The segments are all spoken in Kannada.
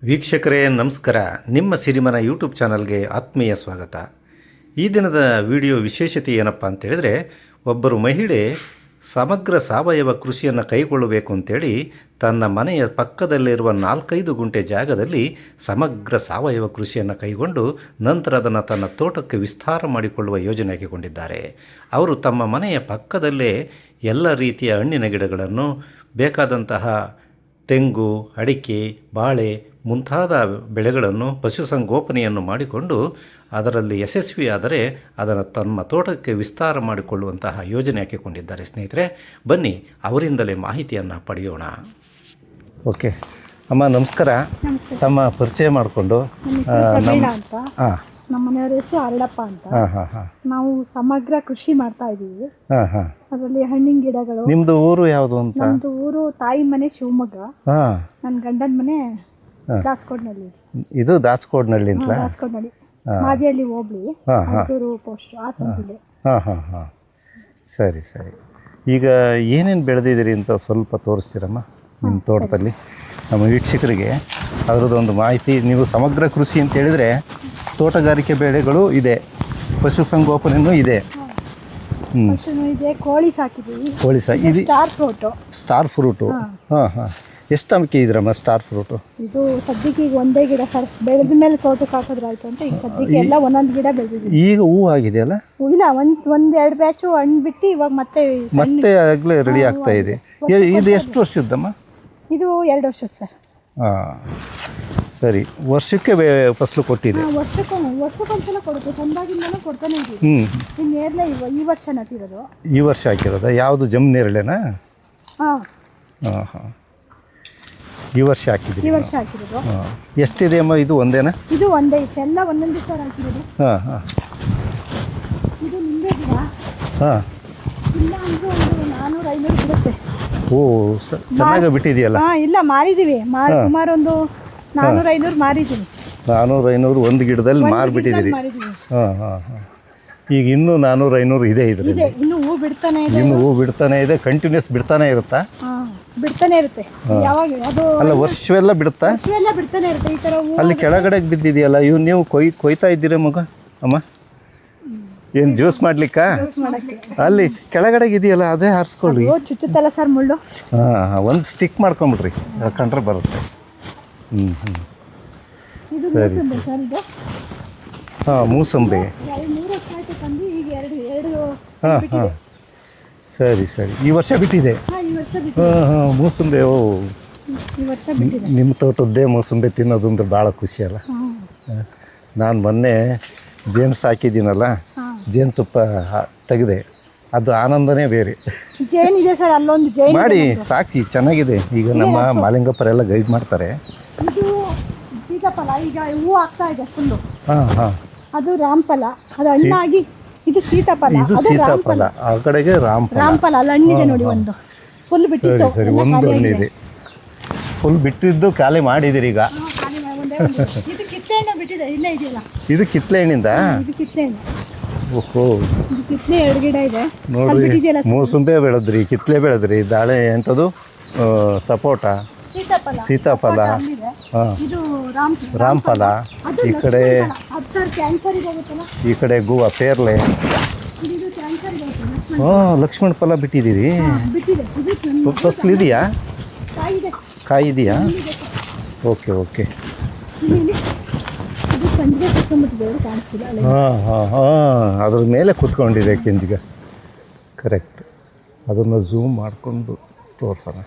ವೀಕ್ಷಕರೇ ನಮಸ್ಕಾರ. ನಿಮ್ಮ ಸಿರಿಮನ ಯೂಟ್ಯೂಬ್ ಚಾನಲ್ಗೆ ಆತ್ಮೀಯ ಸ್ವಾಗತ. ಈ ದಿನದ ವಿಡಿಯೋ ವಿಶೇಷತೆ ಏನಪ್ಪ ಅಂತೇಳಿದರೆ, ಒಬ್ಬರು ಮಹಿಳೆ ಸಮಗ್ರ ಸಾವಯವ ಕೃಷಿಯನ್ನು ಕೈಗೊಳ್ಳಬೇಕು ಅಂತೇಳಿ ತನ್ನ ಮನೆಯ ಪಕ್ಕದಲ್ಲಿರುವ 4-5 ಗುಂಟೆ ಜಾಗದಲ್ಲಿ ಸಮಗ್ರ ಸಾವಯವ ಕೃಷಿಯನ್ನು ಕೈಗೊಂಡು ನಂತರ ಅದನ್ನು ತನ್ನ ತೋಟಕ್ಕೆ ವಿಸ್ತಾರ ಮಾಡಿಕೊಳ್ಳುವ ಯೋಜನೆ ಹಾಕಿಕೊಂಡಿದ್ದಾರೆ. ಅವರು ತಮ್ಮ ಮನೆಯ ಪಕ್ಕದಲ್ಲೇ ಎಲ್ಲ ರೀತಿಯ ಹಣ್ಣಿನ ಗಿಡಗಳನ್ನು, ಬೇಕಾದಂತಹ ತೆಂಗು, ಅಡಿಕೆ, ಬಾಳೆ ಮುಂತಾದ ಬೆಳೆಗಳನ್ನು ಪಶುಸಂಗೋಪನೆಯನ್ನು ಮಾಡಿಕೊಂಡು ಅದರಲ್ಲಿ ಯಶಸ್ವಿಯಾದರೆ ಅದನ್ನು ತಮ್ಮ ತೋಟಕ್ಕೆ ವಿಸ್ತಾರ ಮಾಡಿಕೊಳ್ಳುವಂತಹ ಯೋಜನೆ ಹಾಕಿಕೊಂಡಿದ್ದಾರೆ. ಸ್ನೇಹಿತರೆ, ಬನ್ನಿ ಅವರಿಂದಲೇ ಮಾಹಿತಿಯನ್ನು ಪಡೆಯೋಣ. ಓಕೆ ಅಮ್ಮ, ನಮಸ್ಕಾರ. ತಮ್ಮ ಪರಿಚಯ ಮಾಡಿಕೊಂಡು. ನಮ್ಮ ಮನೆಯವರ ಹೆಸರು ಅರಳಪ್ಪ ಅಂತ. ನಾವು ಸಮಗ್ರ ಕೃಷಿ ಮಾಡ್ತಾ ಇದ್ದೀವಿ. ಅದರಲ್ಲಿ ಹಣ್ಣಿನ ಗಿಡಗಳು. ನಿಮ್ದು ಊರು ಯಾವುದು ಅಂತ? ನಮ್ದು ಊರು ತಾಯಿ ಮನೆ ಶಿವಮೊಗ್ಗ, ನನ್ನ ಗಂಡನ ಮನೆ ದಾಸಕೋಡ್ನಳ್ಳಿ. ಇದು ದಾಸಕೋಡ್ನಳ್ಳಿ ಅಂತ? ದಾಸಕೋಡ್ನಳ್ಳಿ, ಮಾದಿಹಳ್ಳಿ ಹೋಬಳಿ, ಮದ್ದೂರು ಪೋಸ್ಟ್, ಹಾಸನ ಜಿಲ್ಲೆ. ಸರಿ ಸರಿ. ಈಗ ಏನೇನು ಬೆಳೆದಿದ್ದೀರಿ ಅಂತ ಸ್ವಲ್ಪ ತೋರಿಸ್ತೀರಮ್ಮ ನಿಮ್ಮ ತೋಟದಲ್ಲಿ ನಮ್ಮ ವೀಕ್ಷಕರಿಗೆ? ಅದರದ್ದೊಂದು ಮಾಹಿತಿ. ನೀವು ಸಮಗ್ರ ಕೃಷಿ ಅಂತ ಹೇಳಿದರೆ ತೋಟಗಾರಿಕೆ ಬೆಳೆಗಳು ಇದೆ, ಪಶುಸಂಗೋಪನೆಯೂ ಇದೆ. ಇದೆ, ಕೋಳಿ ಸಾಕಿದ್ದೀವಿ. ಕೋಳಿ ಇದು ಸ್ಟಾರ್ ಫ್ರೂಟು. ಹಾಂ. ಎಷ್ಟು ಅಂಕೆ ಇದ್ರಮ್ಮ ಸ್ಟಾರ್ ಫ್ರೂಟು? ಇದು ಸದ್ಯಕ್ಕೆ ಈಗ ಒಂದೇ ಗಿಡ ಸರ್, ಬೆಳೆದ ಮೇಲೆ ತೋಟಕ್ಕೆ ಹಾಕಿದ್ರೆ ಆಯ್ತು ಅಂತ ಈಗ ಸದ್ಯಕ್ಕೆ ಎಲ್ಲ ಒಂದೊಂದು ಗಿಡ ಬೆಳೆದಿದ್ದೀವಿ. ಈಗ ಹೂವು ಆಗಿದೆಯಲ್ಲ? ಇಲ್ಲ, ಒಂದೆರಡು ಬ್ಯಾಚು ಹಣ್ಣು ಬಿಟ್ಟು ಇವಾಗ ಮತ್ತೆ ಆಗಲೇ ರೆಡಿ ಆಗ್ತಾ ಇದೆ. ಇದು ಎಷ್ಟು ವರ್ಷದ್ದಮ್ಮ? ಇದು 2 ವರ್ಷದ ಸರ್. ಹಾಂ, ಸರಿ. ವರ್ಷಕ್ಕೆ ಫಸಲು ಕೊಟ್ಟಿದೆ? ವರ್ಷಕ್ಕೊಂದ್ಸಲ ಕೊಡುತ್ತೆ, ಚಂದಾಗಿಂದಲೂ ಕೊಡ್ತಾನೆ ಇದ್ದೀವಿ. ಈ ನೇರಳೆ ಈ ವರ್ಷ ನಟ್ಟಿರೋದು. ಈ ವರ್ಷ ಹಾಕಿರೋದ? ಯಾವುದು ಜಮ್ ನೇರಳೆನಾ? ಹಾಂ ಹಾಂ. ಈ ವರ್ಷ ಹಾಕಿದ್ದೀವಿ. ಈ ವರ್ಷ ಹಾಕಿರೋದು. ಎಷ್ಟಿದೆ ಅಮ್ಮ ಇದು? ಒಂದೇನಾ? ಇದು ಒಂದೇ, ಎಲ್ಲ ಒಂದೊಂದು ಸರ್ ಹಾಕಿರೋದು. ಹಾಂ. ಇದು ನಿಂಬೆ ಗಿಡ. ಹಾಂ. ಇಲ್ಲ ಅಂದರೂ ಒಂದು 400-500 ಬಿಡುತ್ತೆ. ಓ, ಚೆನ್ನಾಗಿ ಬಿಟ್ಟಿದೆಯಲ್ಲ? ಹಾಂ, ಇಲ್ಲ ಮಾರಿದ್ದೀವಿ. ಸುಮಾರು ಒಂದು 400-500 ಮಾರಿದ್ದೀವಿ. 400-500 ಒಂದು ಗಿಡದಲ್ಲಿ ಮಾರಿಬಿಟ್ಟಿದ್ದೀರಿ? ಹಾಂ. ಈಗ ಇನ್ನೂ 400-500 ಇದೆ ಇದರಲ್ಲಿ? ಇನ್ನೂ ಹೂ ಬಿಡ್ತಾನೆ ಇದೆ. ಇನ್ನೂ ಹೂ ಬಿಡ್ತಾನೆ ಇದೆ, ಕಂಟಿನ್ಯೂಸ್ ಬಿಡ್ತಾನೆ ಇರುತ್ತಾ? ಬಿಡ್ತಾನೆ ಇರುತ್ತೆ. ಯಾವಾಗ ಅದು ಅಲ್ಲ, ವರ್ಷವೆಲ್ಲ ಬಿಡುತ್ತಾ? ವರ್ಷವೆಲ್ಲ ಬಿಡ್ತಾನೆ ಇರುತ್ತೆ ಈ ಥರ ಹೂ. ಅಲ್ಲಿ ಕೆಳಗಡೆ ಬಿದ್ದಿದೆಯಲ್ಲ, ಇವು ನೀವು ಕೊಯ್ತಾ ಇದ್ದೀರ ಮಗ ಅಮ್ಮ? ಏನು ಜ್ಯೂಸ್ ಮಾಡ್ಲಿಕ್ಕಾ? ಅಲ್ಲಿ ಕೆಳಗಡೆ ಇದೆಯಲ್ಲ, ಅದೇ ಹಾರಿಸ್ಕೊಳ್ಳಿ. ಚುಚ್ಚುತ್ತಲ್ಲ ಸರ್ ಮುಳ್ಳು? ಹಾಂ, ಒಂದು ಸ್ಟಿಕ್ ಮಾಡ್ಕೊಂಬಿಡ್ರಿ, ಕಂಡ್ರೆ ಬರುತ್ತೆ. ಸರಿ ಸರಿ. ಹಾಂ, ಮೂಸಂಬಿ. ಹಾಂ. ಸರಿ. ಈ ವರ್ಷ ಬಿಟ್ಟಿದೆ? ಹಾಂ. ಮೂಸಂಬಿ. ಓ, ನಿಮ್ಮ ತೋಟದ್ದೇ ಮೂಸಂಬಿ ತಿನ್ನೋದಂದ್ರೆ ಭಾಳ ಖುಷಿ ಅಲ್ಲ? ನಾನು ಮೊನ್ನೆ ಜೇನು ಸಾಕಿದ್ದೀನಲ್ಲ, ಜೇನುತುಪ್ಪ ತೆಗೆದೆ, ಅದು ಆನಂದನೇ ಬೇರೆ. ಜೇನಿದೆ ಸರ್, ಅಲ್ಲೊಂದು ಜೇನು ಮಾಡಿ ಸಾಕಿ, ಚೆನ್ನಾಗಿದೆ. ಈಗ ನಮ್ಮ ಮಾಲಿಂಗಪ್ಪರೆಲ್ಲ ಗೈಡ್ ಮಾಡ್ತಾರೆ. ಇದು ಸೀತಾಫಲ, ಈಗ ಹೂ ಆಗ್ತಾ ಇದೆ ಫುಲ್ಲು. ಹಾಂ. ಅದು ರಾಮಫಲ, ಅದು ಹಣ್ಣಾಗಿ ಇದು ಸೀತಾಫಲ. ಇದು ಸೀತಾಫಲ, ಆ ಕಡೆಗೆ ರಾಮಫಲ. ಅಲ್ಲಿ ಹಣ್ಣಿದೆ ನೋಡಿ, ಒಂದು ಫುಲ್ ಬಿಟ್ಟಿತ್ತು. ಸರಿ, ಒಂದು ಹಣ್ಣಿದೆ. ಫುಲ್ ಬಿಟ್ಟಿದ್ದು ಖಾಲಿ ಮಾಡಿದಿರಿ ಈಗ? ಇದು ಕಿತ್ತಳೆ ಹಣ್ಣು ಬಿಟ್ಟಿದೆ, ಇಲ್ಲೇ ಇದೆಯಲ್ಲ. ಇದು ಕಿತ್ತಳೆ ಹಣ್ಣಿಂದ? ಇದು ಕಿತ್ತಳೆ ಹಣ್ಣು. ಓಹೋ, ಇದು ಕಿತ್ತಳೆ 2 ಗಿಡ ಇದೆ ನೋಡ್ರಿ. ಮೂಸುಂಬೆ ಬೆಳೆದ್ರಿ, ಕಿತ್ತಳೆ ಬೆಳೆದ್ರಿ, ದಾಳೆ ಎಂಥದ್ದು, ಸಪೋಟ, ಸೀತಾಫಲ. ಹಾಂ, ರಾಮಫಲ. ಈ ಕಡೆ ಗೂವ, ಪೇರ್ಲೆ. ಹಾಂ, ಲಕ್ಷ್ಮಣ ಫಲ ಬಿಟ್ಟಿದ್ದೀರಿ? ಫಸಲು ಇದೆಯಾ? ಕಾಯಿ ಇದೆಯಾ? ಓಕೆ. ಹಾಂ. ಅದ್ರ ಮೇಲೆ ಕೂತ್ಕೊಂಡಿದೆ ಕೆಂಜಿಗ. ಕರೆಕ್ಟ್. ಅದನ್ನು ಝೂಮ್ ಮಾಡಿಕೊಂಡು ತೋರ್ಸೋಣ.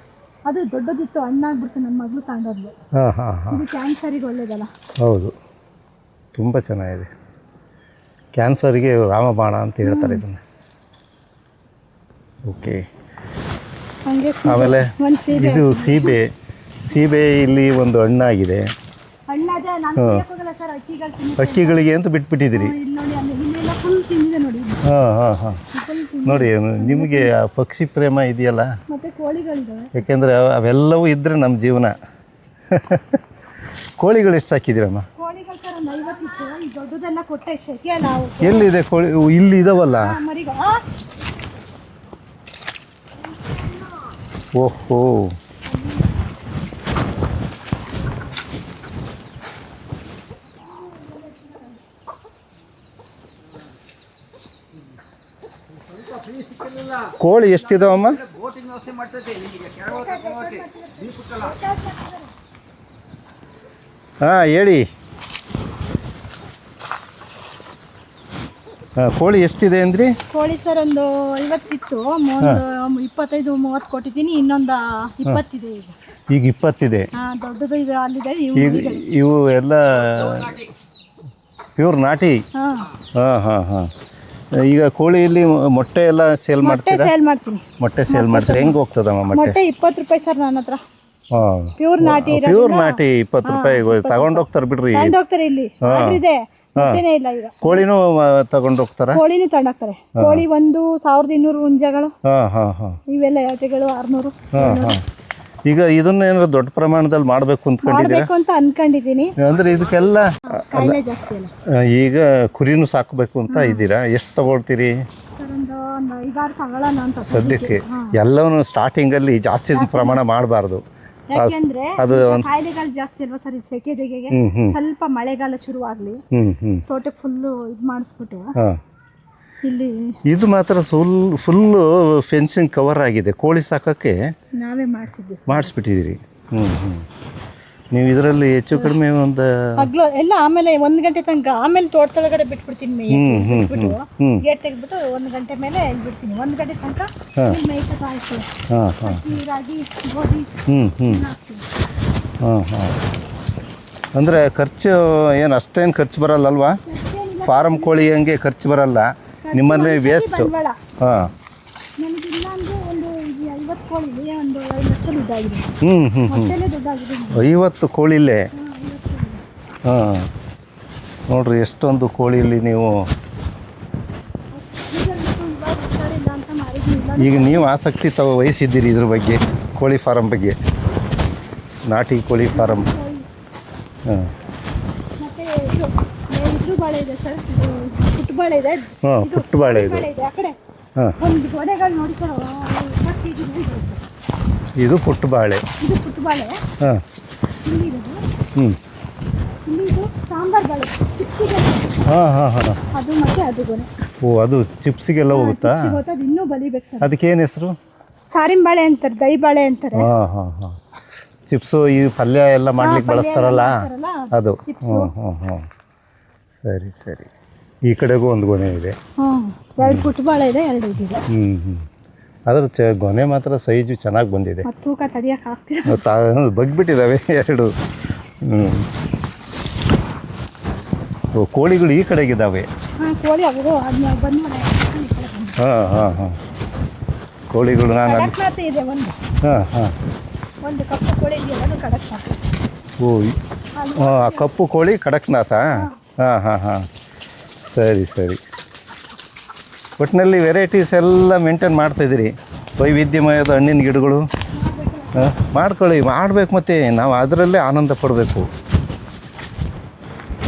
ಅದು ದೊಡ್ಡದಿತ್ತು, ಹಣ್ಣಾಗ್ಬಿಡ್ತು, ನನ್ನ ಮಗಳು ತಗೊಂಡೋದ್ಲು. ಹಾಂ. ಇದು ಕ್ಯಾನ್ಸರಿಗೆ ಒಳ್ಳೇದಲ್ಲ? ಹೌದು, ತುಂಬ ಚೆನ್ನಾಗಿದೆ. ಕ್ಯಾನ್ಸರಿಗೆ ರಾಮಬಾಣ ಅಂತ ಹೇಳ್ತಾರೆ ಇದನ್ನು. ಓಕೆ. ಆಮೇಲೆ ಇದು ಸೀಬೆ ಇಲ್ಲಿ ಒಂದು ಹಣ್ಣಾಗಿದೆ. ಹಕ್ಕಿಗಳಿಗೆ ಅಂತ ಬಿಟ್ಬಿಟ್ಟಿದ್ದೀರಿ? ಹಾಂ. ನೋಡಿ, ನಿಮಗೆ ಆ ಪಕ್ಷಿ ಪ್ರೇಮ ಇದೆಯಲ್ಲ, ಯಾಕೆಂದರೆ ಅವೆಲ್ಲವೂ ಇದ್ದರೆ ನಮ್ಮ ಜೀವನ. ಕೋಳಿಗಳು ಎಷ್ಟು ಸಾಕಿದ್ದೀರಮ್ಮ? ಎಲ್ಲಿದೆ ಕೋಳಿ? ಇಲ್ಲಿ ಇದಾವಲ್ಲ? ಓಹೋ, ಕೋಳಿ ಎಷ್ಟಿದಾವಮ್ಮ? ಹಾಂ ಹೇಳಿ. ಕೋಳಿ ಎಷ್ಟಿದೆ ಅಂದ್ರಿ? ಕೋಳಿ ಸರ್ ಒಂದು 50 ಇತ್ತು, ಒಂದು 25-30 ಕೊಟ್ಟಿದ್ದೀನಿ, ಇನ್ನೊಂದು 20 ಇದೆ ಈಗ. ಈಗ 20 ಇದೆ. ದೊಡ್ಡದು ಇದೆ, ಅಲ್ಲಿದೆ. ಈಗ ಇವು ಎಲ್ಲ ಪ್ಯೂರ್ ನಾಟಿ. ಹಾಂ ಹಾಂ ಹಾಂ. ಈಗ ಕೋಳಿಯಲ್ಲಿ ಮೊಟ್ಟೆ ಎಲ್ಲ ಸೇಲ್ ಮಾಡ್ತೀರಾ? ಸೇಲ್ ಮಾಡ್ತೀನಿ. ಮೊಟ್ಟೆ ಸೇಲ್ ಮಾಡ್ತೀರಾ? ಹೆಂಗೆ ಹೋಗ್ತದಮ್ಮ ಮೊಟ್ಟೆ? 20 ರೂಪಾಯಿ ಸರ್ ನನ್ನ ಹತ್ರ. ಹಾಂ, ಪ್ಯೂರ್ ನಾಟಿ. ಪ್ಯೂರ್ ನಾಟಿ 20 ರೂಪಾಯಿ ತಗೊಂಡೋಗ್ತಾರೆ ಬಿಡ್ರಿ. ತಗೊಂಡೋಗ್ತಾರೆ, ಇಲ್ಲಿ ಇದೆ, ಮೊಟ್ಟೆನೇ ಇಲ್ಲ ಈಗ. ಕೋಳಿನೂ ತಗೊಂಡೋಗ್ತಾರ? ಕೋಳಿನೂ ತಗೊಂಡೋಗ್ತಾರೆ. ಕೋಳಿ 1200 ಹುಂಜಗಳು. ಹಾಂ ಹಾಂ ಹಾಂ. ಇವೆಲ್ಲ ಎಳೆಗಳು 600. ಹಾಂ ಹಾಂ. ಈಗ ಇದನ್ನ ಏನಾದ್ರು ದೊಡ್ಡ ಪ್ರಮಾಣದಲ್ಲಿ ಮಾಡಬೇಕು ಅಂದ್ಕೊಂಡಿದ್ದೀರಾ? ಅಂತ ಅನ್ಕೊಂಡಿದ್ದೀನಿ. ಅಂದ್ರೆ ಇದಕ್ಕೆಲ್ಲ ಕಾಯಿಲೆ ಜಾಸ್ತಿ ಅಲ್ಲ. ಈಗ ಕುರಿನೂ ಸಾಕಬೇಕು ಅಂತ ಇದ್ದೀರಾ? ಎಷ್ಟು ತಗೊಳ್ತೀರಿ? ಒಂದು 5-6 ತಗೊಳ್ಳೋಣ ಅಂತ ಸದ್ಯಕ್ಕೆ. ಎಲ್ಲವೂ ಸ್ಟಾರ್ಟಿಂಗಲ್ಲಿ ಜಾಸ್ತಿ ಪ್ರಮಾಣ ಮಾಡಬಾರ್ದು. ಯಾಕೆಂದ್ರೆ ಕಾಯಿಲೆಗಳು ಜಾಸ್ತಿ ಅಲ್ವಾ ಸರ್. ಸೆಕೆದೆಗೆ ಸ್ವಲ್ಪ ಮಳೆಗಾಲ ಶುರುವಾಗ್ಲಿ, ತೋಟಕ್ಕೆ ಫುಲ್ಲು ಇದು ಮಾಡಿಸ್ಬಿಟ್ಟು ಇಲ್ಲಿ. ಇದು ಮಾತ್ರ ಫುಲ್ಲು ಫೆನ್ಸಿಂಗ್ ಕವರ್ ಆಗಿದೆ. ಕೋಳಿ ಸಾಕಕ್ಕೆ ನಾವೇ ಮಾಡಿಸಿದ್ವಿ, ಮಾಡಿಸ್ಬಿಟ್ಟಿದ್ದೀರಿ. ನೀವು ಇದರಲ್ಲಿ ಹೆಚ್ಚು ಕಡಿಮೆ ಒಂದು ಹಗ್ಲು ಎಲ್ಲ ಆಮೇಲೆ 1 ಗಂಟೆ ತನಕ, ಆಮೇಲೆ ತೋಟದೊಳಗಡೆ ಬಿಟ್ಬಿಡ್ತೀನಿ. ಗೇಟ್ ತೆಗೆದ್ಬಿಟ್ಟು 1 ಗಂಟೆ ಮೇಲೆ ಬಿಡ್ತೀನಿ. 1 ಗಂಟೆ ತನಕ ಮೇಯ್ಸೋದು ಆಯ್ತು. ರಾಗಿ, ಗೋಧಿ ಹಾಕ್ತೀನಿ. ಅಂದರೆ ಖರ್ಚು ಏನು ಅಷ್ಟೇನು ಖರ್ಚು ಬರಲ್ಲಲ್ವಾ? ಫಾರಮ್ ಕೋಳಿ ಹಂಗೆ ಖರ್ಚು ಬರಲ್ಲ ನಿಮ್ಮಲ್ಲಿ, ವೇಸ್ಟ್. ಹಾಂ, ನನಗಿಲ್ಲ ಅಂದರೆ ಒಂದು 50 ಕೋಳಿಲಿ ಒಂದು 5 ಲಕ್ಷ ದುಡ್ಡಾಗಿದೆ. 50 ಕೋಳಿಲೇ? ಹಾಂ, ನೋಡ್ರಿ ಎಷ್ಟೊಂದು ಕೋಳಿಲಿ ನೀವು. ಈಗ ನೀವು ಆಸಕ್ತಿ ವಹಿಸಿದ್ದೀರಿ ಇದ್ರ ಬಗ್ಗೆ, ಕೋಳಿ ಫಾರಮ್ ಬಗ್ಗೆ, ನಾಟಿ ಕೋಳಿ ಫಾರಮ್. ಹಾಂ, ಬಾಳೆ ಇದೆ ಸರ್, ಪುಟ್ಟ ಬಾಳೆ ಇದೆ. ಹಾಂ, ಪುಟ್ಟ ಬಾಳೆ ಇದೆ. ಆ ಕಡೆ ಹಾಂ, ಒಂದು ಗೋಡೆಗಳು ನೋಡಿ ಸರ್, ಇದು ಪುಟ್ಟ ಬಾಳೆ. ಇದು ಪುಟ್ಟ ಬಾಳೆ. ಹಾಂ, ಇಲ್ಲಿ ಇದು ಸಾಂಬಾರ್ ಬಾಳೆ, ಚಿಪ್ಸಿಗೆ. ಹಾಂ ಹಾಂ ಹಾಂ. ಅದು ಮತ್ತೆ ಅದು ಗೊನೆ. ಓ, ಅದು ಚಿಪ್ಸಿಗೆಲ್ಲ ಹೋಗುತ್ತಾ? ಅದು ಇನ್ನೂ ಬಲಿಬೇಕು ಸರ್. ಅದಕ್ಕೇನು ಹೆಸರು? ಸಾರಿನ ಬಾಳೆ ಅಂತಾರೆ, ದೈ ಬಾಳೆ ಅಂತಾರೆ. ಹಾಂ ಹಾಂ ಹಾಂ. ಚಿಪ್ಸು ಈ ಪಲ್ಯ ಎಲ್ಲ ಮಾಡ್ಲಿಕ್ಕೆ ಬಳಸ್ತಾರಲ್ಲ ಅದು. ಹ್ಞೂ ಹ್ಞೂ ಹ್ಞೂ. ಸರಿ ಸರಿ. ಈ ಕಡೆಗೂ ಒಂದು ಗೊನೆ ಇದೆ. ಹಾಂ, 2 ಪುಟ್ಟ ಬಾಳೆ ಇದೆ, 2 ಇದಿದೆ. ಅದರ ಗೊನೆ ಮಾತ್ರ ಸೈಜು ಚೆನ್ನಾಗಿ ಬಂದಿದೆ. ತೂಕ ತಡಿಯಕ್ಕೆ ಆಗ್ತಿಲ್ಲ, ಬಗ್ಬಿಟ್ಟಿದ್ದಾವೆ 2. ಕೋಳಿಗಳು ಈ ಕಡೆಗಿದ್ದಾವೆ. ಕೋಳಿ ಅವರು ಬಂದು. ಹಾಂ ಹಾಂ ಹಾಂ. ಕೋಳಿಗಳು ನಾನು ಇದೆ ಒಂದು. ಹಾಂ ಹಾಂ. ಒಂದು ಕಪ್ಪು ಕೋಳಿ ಇದೆಯಲ್ಲ, ಅದು ಕಡಕ್ನಾಥ್. ಓ, ಕಪ್ಪು ಕೋಳಿ ಕಡಕ್ನಾಥ. ಹಾಂ ಹಾಂ ಹಾಂ. ಸರಿ ಸರಿ. ಒಟ್ಟಿನಲ್ಲಿ ವೆರೈಟೀಸ್ ಎಲ್ಲ ಮೇಂಟೈನ್ ಮಾಡ್ತಾಯಿದ್ದೀರಿ. ವೈವಿಧ್ಯಮಯದ ಹಣ್ಣಿನ ಗಿಡಗಳು ಮಾಡ್ಕೊಳ್ಳಿ, ಮಾಡಬೇಕು. ಮತ್ತು ನಾವು ಅದರಲ್ಲೇ ಆನಂದ ಪಡಬೇಕು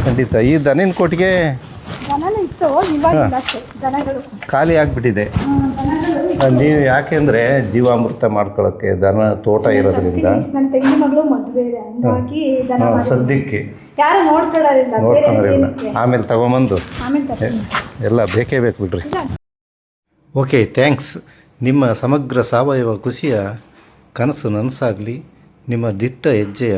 ಖಂಡಿತ. ಈ ದನಿನ ಕೊಟ್ಟಿಗೆ ಖಾಲಿ ಆಗಿಬಿಟ್ಟಿದೆ. ನೀವು ಯಾಕೆಂದರೆ ಜೀವಾಮೃತ ಮಾಡ್ಕೊಳ್ಳೋಕ್ಕೆ ದನ ತೋಟ ಇರೋದ್ರಿಂದ ಸದ್ಯಕ್ಕೆ ನೋಡ್ಕೊಳ್ಳೋರಿಲ್ಲ. ಆಮೇಲೆ ತಗೊಂಬಂದು ಎಲ್ಲ ಬೇಕೇ ಬೇಕು ಬಿಡ್ರಿ. Okay, thanks. ನಿಮ್ಮ ಸಮಗ್ರ ಸಾವಯವ ಕೃಷಿಯ ಕನಸು ನನಸಾಗಲಿ. ನಿಮ್ಮ ದಿಟ್ಟ ಹೆಜ್ಜೆಯ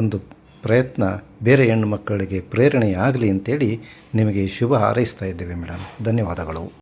ಒಂದು ಪ್ರಯತ್ನ ಬೇರೆ ಹೆಣ್ಣು ಮಕ್ಕಳಿಗೆ ಪ್ರೇರಣೆ ಆಗಲಿ ಅಂತೇಳಿ ನಿಮಗೆ ಶುಭ ಹಾರೈಸ್ತಾ ಇದ್ದೇವೆ ಮೇಡಮ್. ಧನ್ಯವಾದಗಳು.